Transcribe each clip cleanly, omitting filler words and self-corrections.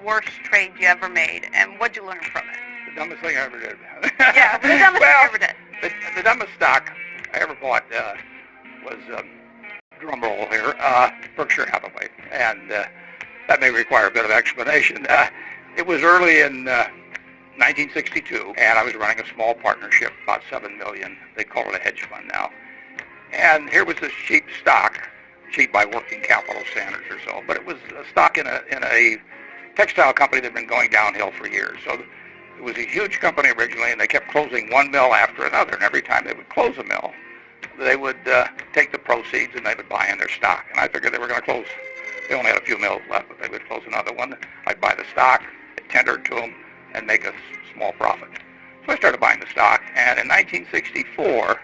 worst trade you ever made, and what'd you learn from it? The dumbest thing I ever did. Yeah, the dumbest thing you ever did. The dumbest stock I ever bought was, drum roll here, Berkshire Hathaway, and that may require a bit of explanation. It was early in 1962, and I was running a small partnership, about $7 million. They call it a hedge fund now. And here was this cheap stock, cheap by working capital standards or so, but it was a stock in a textile company that had been going downhill for years. So it was a huge company originally, and they kept closing one mill after another, and every time they would close a mill, they would take the proceeds and they would buy in their stock. And I figured they were going to close. They only had a few mills left, but they would close another one. I'd buy the stock, tender it to them, and make a small profit. So I started buying the stock, and in 1964,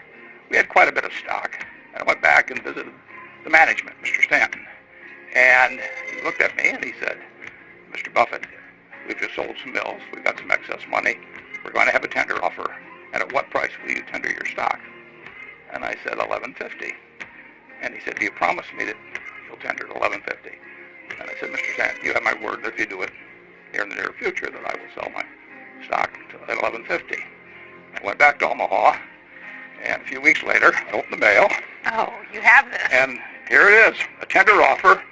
we had quite a bit of stock. And I went back and visited the management, Mr. Stanton. And he looked at me and he said, Mr. Buffett, we've just sold some mills. We've got some excess money. We're going to have a tender offer. And at what price will you tender your stock? And I said, $11.50. And he said, do you promise me that you'll tender at $11.50? And I said, Mr. Stanton, you have my word that if you do it here in the near future, that I will sell my stock at $11.50. I went back to Omaha, and a few weeks later, I opened the mail. Oh, you have this. And here it is, a tender offer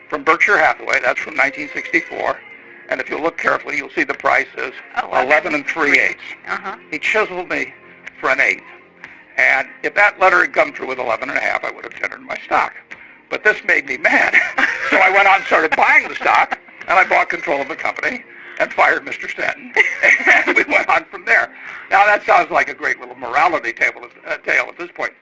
from Berkshire Hathaway. That's from 1964. And if you look carefully, you'll see the price is 11 3/8. He chiseled me for an eighth. And if that letter had come through with 11 1/2, I would have tendered my stock. But this made me mad. So I went on and started buying the stock, and I bought control of the company and fired Mr. Stanton. And we went on from there. Now that sounds like a great little morality tale at this point.